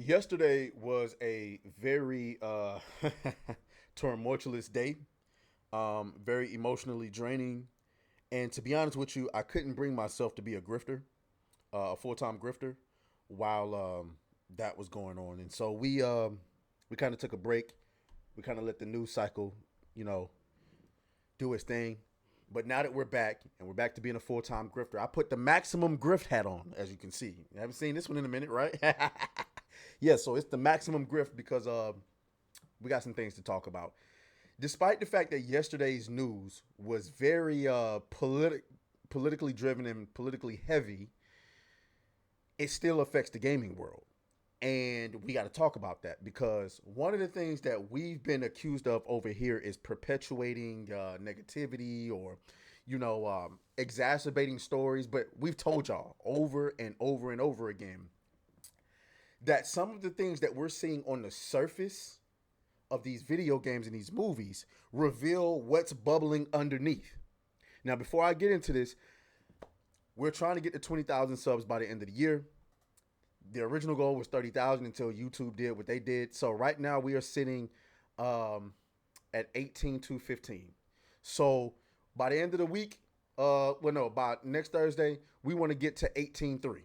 Yesterday was a very tumultuous day, very emotionally draining. And to be honest with you, I couldn't bring myself to be a grifter, a full time grifter, while that was going on. And so we kind of took a break. We kind of let the news cycle, you know, do its thing. But now that we're back and we're back to being a full time grifter, I put the maximum grift hat on, as you can see. You haven't seen this one in a minute, right? Yeah, so it's the maximum grift because we got some things to talk about. Despite the fact that yesterday's news was very politically driven and politically heavy, it still affects the gaming world. And we got to talk about that because one of the things that we've been accused of over here is perpetuating negativity or, exacerbating stories. But we've told y'all over and over and over again that some of the things that we're seeing on the surface of these video games and these movies reveal what's bubbling underneath. Now, before I get into this, we're trying to get to 20,000 subs by the end of the year. The original goal was 30,000 until YouTube did what they did. So right now we are sitting at 18,215. So by the end of the week, by next Thursday, we want to get to 18,300.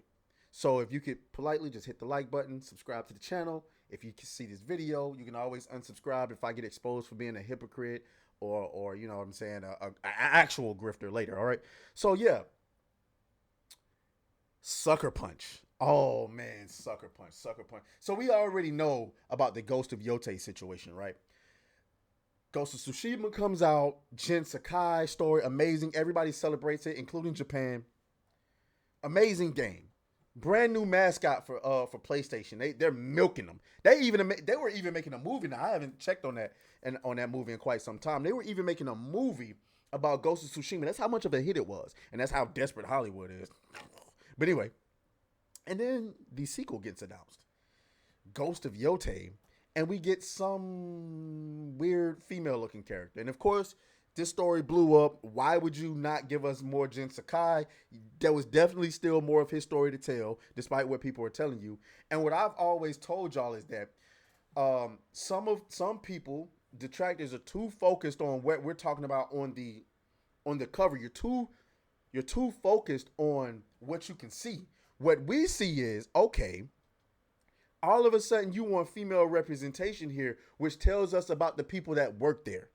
So if you could politely just hit the like button, subscribe to the channel. If you can see this video, you can always unsubscribe if I get exposed for being a hypocrite or you know what I'm saying, a actual grifter later. All right. So yeah, Sucker Punch. Oh man, Sucker Punch, Sucker Punch. So we already know about the Ghost of Yote situation, right? Ghost of Tsushima comes out, Jin Sakai story, amazing. Everybody celebrates it, including Japan. Amazing game. Brand new mascot for PlayStation. They're milking them. They were even making a movie. Now I haven't checked on that and on that movie in quite some time. They were even making a movie about Ghost of Tsushima. That's how much of a hit it was, and that's how desperate Hollywood is. But anyway, and then the sequel gets announced, Ghost of Yote, and we get some weird female-looking character. And of course, this story blew up. Why would you not give us more Jin Sakai? There was definitely still more of his story to tell, despite what people are telling you. And what I've always told y'all is that some people, detractors, are too focused on what we're talking about on the cover. You're too focused on what you can see. What we see is, okay, all of a sudden you want female representation here, which tells us about the people that work there.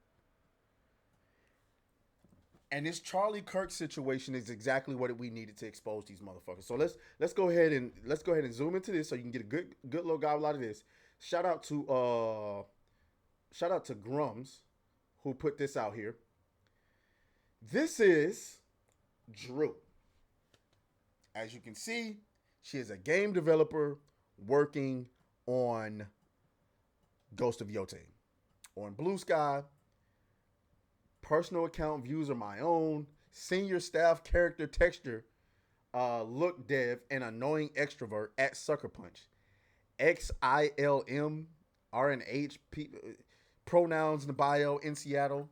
And this Charlie Kirk situation is exactly what we needed to expose these motherfuckers. So let's go ahead and zoom into this so you can get a good little gobble out of this. Shout out to Grums who put this out here. This is Drew. As you can see, she is a game developer working on Ghost of Yote on Blue Sky. Personal account views are my own. Senior staff character texture, look dev, and annoying extrovert at Sucker Punch. XILM RNH pronouns in the bio in Seattle.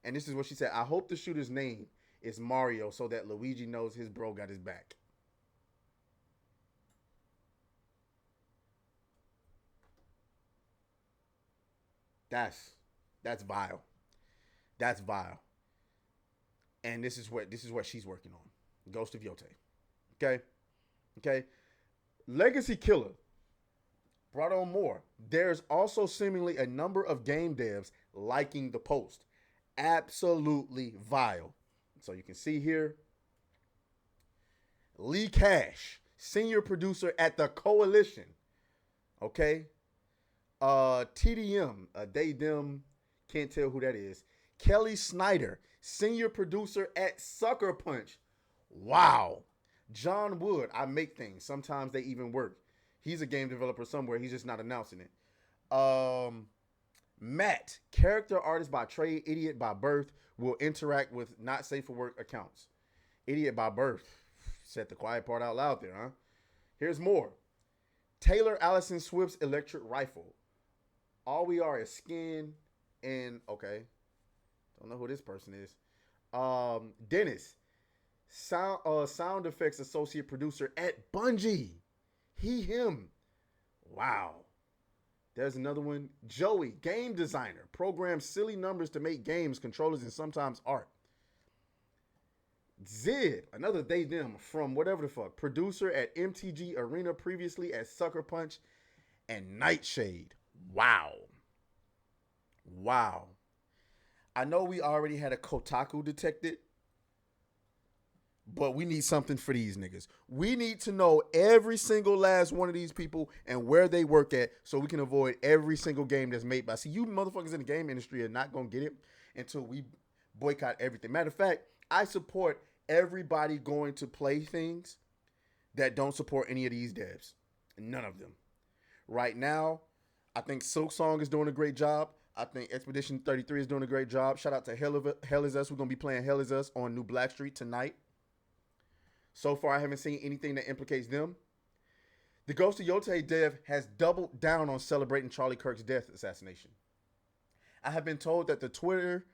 And this is what she said. I hope the shooter's name is Mario so that Luigi knows his bro got his back. That's vile. That's vile. And this is what she's working on. Ghost of Yote. Okay? Okay. Legacy Killer brought on more. There's also seemingly a number of game devs liking the post. Absolutely vile. So you can see here, Lee Cash, senior producer at the Coalition. Okay? TDM, they, them, can't tell who that is. Kelly Snyder, senior producer at Sucker Punch. Wow. John Wood, I make things. Sometimes they even work. He's a game developer somewhere. He's just not announcing it. Matt, character artist by trade, idiot by birth, will interact with not safe for work accounts. Idiot by birth. Said the quiet part out loud there, huh? Here's more. Taylor Allison Swift's electric rifle. All we are is skin and, okay, don't know who this person is. Dennis, sound effects associate producer at Bungie. He, him. Wow. There's another one. Joey, game designer, programs silly numbers to make games, controllers, and sometimes art. Zid, another they them from whatever the fuck, producer at MTG Arena, previously at Sucker Punch and Nightshade. Wow. Wow. I know we already had a Kotaku detected, but we need something for these niggas. We need to know every single last one of these people and where they work at so we can avoid every single game that's made by. See, you motherfuckers in the game industry are not going to get it until we boycott everything. Matter of fact, I support everybody going to play things that don't support any of these devs. None of them. Right now, I think Silk Song is doing a great job. I think Expedition 33 is doing a great job. Shout out to Hell Is Us. We're going to be playing Hell Is Us on New Blackstreet tonight. So far, I haven't seen anything that implicates them. The Ghost of Yote dev has doubled down on celebrating Charlie Kirk's death assassination. I have been told that the Twitter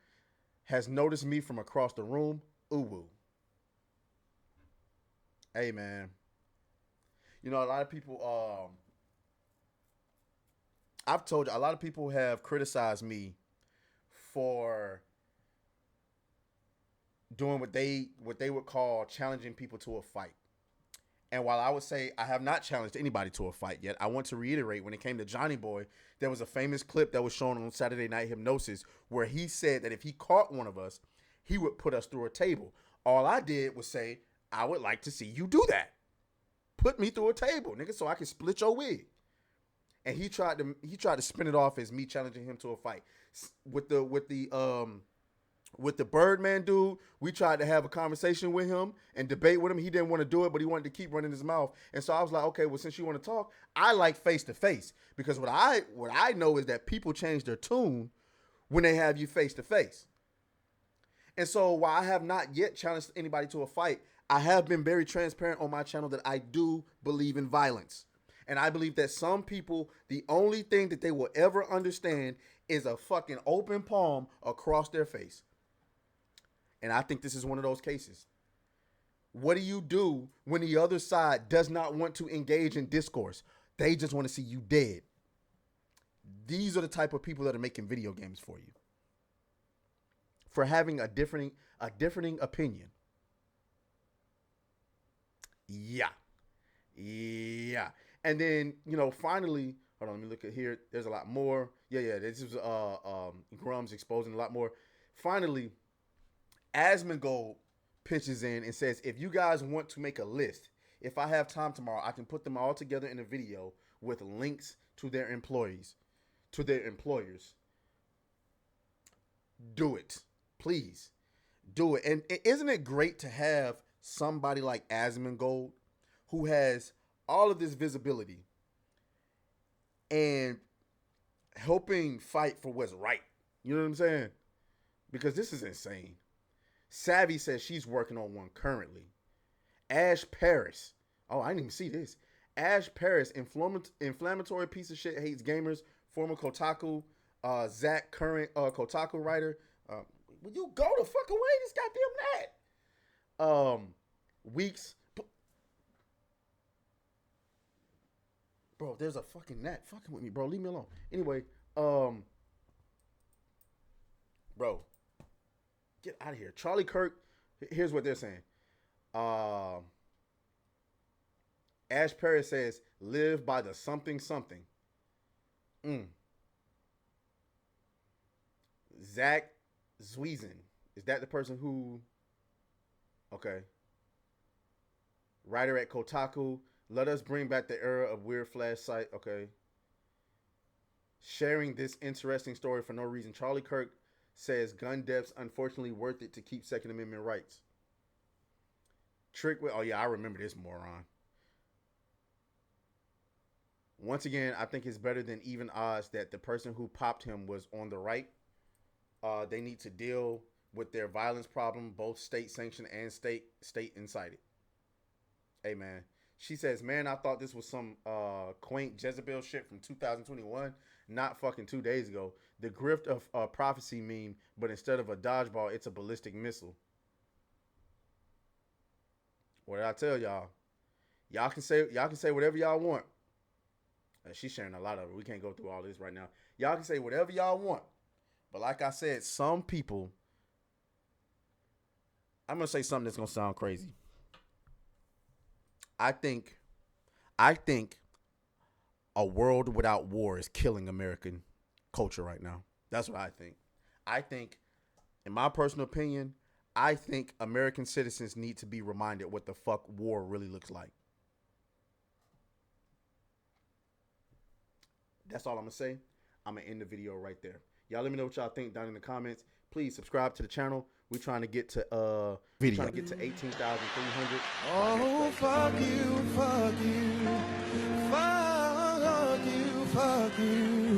has noticed me from across the room. Ooh woo. Hey, man. You know, a lot of people, I've told you, a lot of people have criticized me for doing what they would call challenging people to a fight. And while I would say I have not challenged anybody to a fight yet, I want to reiterate when it came to Johnny Boy, there was a famous clip that was shown on Saturday Night Hypnosis where he said that if he caught one of us, he would put us through a table. All I did was say, I would like to see you do that. Put me through a table, nigga, so I can split your wig. And he tried to spin it off as me challenging him to a fight. With the Birdman dude, we tried to have a conversation with him and debate with him. He didn't want to do it, but he wanted to keep running his mouth. And so I was like, okay, well, since you want to talk, I like face to face, because what I know is that people change their tune when they have you face to face. And so while I have not yet challenged anybody to a fight, I have been very transparent on my channel that I do believe in violence. And I believe that some people, the only thing that they will ever understand is a fucking open palm across their face. And I think this is one of those cases. What do you do when the other side does not want to engage in discourse? They just want to see you dead. These are the type of people that are making video games for you. For having a differing opinion. Yeah. And then, finally, hold on, let me look at here. There's a lot more. This is Grum's exposing a lot more. Finally, Asmongold pitches in and says, if you guys want to make a list, if I have time tomorrow, I can put them all together in a video with links to their employers. Do it. Please. Do it. And isn't it great to have somebody like Asmongold who has all of this visibility and helping fight for what's right? You know what I'm saying? Because this is insane. Savvy says she's working on one currently. Ash Paris. Oh, I didn't even see this. Ash Paris, inflammatory piece of shit, hates gamers. Former Kotaku, Zach, current Kotaku writer. Will you go the fuck away? This goddamn gnat. Weeks. Bro, there's a fucking gnat fucking with me, bro. Leave me alone. Anyway, bro, get out of here. Charlie Kirk, here's what they're saying. Ash Perry says, live by the something. Zach Zwiesen. Is that the person who... Okay. Writer at Kotaku. Let us bring back the era of weird flash site. Okay. Sharing this interesting story for no reason. Charlie Kirk says gun deaths unfortunately worth it to keep Second Amendment rights. Trick with... Oh, yeah, I remember this moron. Once again, I think it's better than even odds that the person who popped him was on the right. They need to deal with their violence problem, both state sanctioned and state incited. Hey, man. She says, man, I thought this was some quaint Jezebel shit from 2021, not fucking 2 days ago. The grift of prophecy meme, but instead of a dodgeball, it's a ballistic missile. What did I tell y'all? Y'all can say whatever y'all want. She's sharing a lot of it. We can't go through all this right now. Y'all can say whatever y'all want. But like I said, some people, I'm going to say something that's going to sound crazy. I think a world without war is killing American culture right now. That's what I think. I think, in my personal opinion, I think American citizens need to be reminded what the fuck war really looks like. That's all I'm going to say. I'm going to end the video right there. Y'all let me know what y'all think down in the comments. Please subscribe to the channel. We're trying to get to 18,300. Oh, fuck you, fuck you, fuck you, fuck you.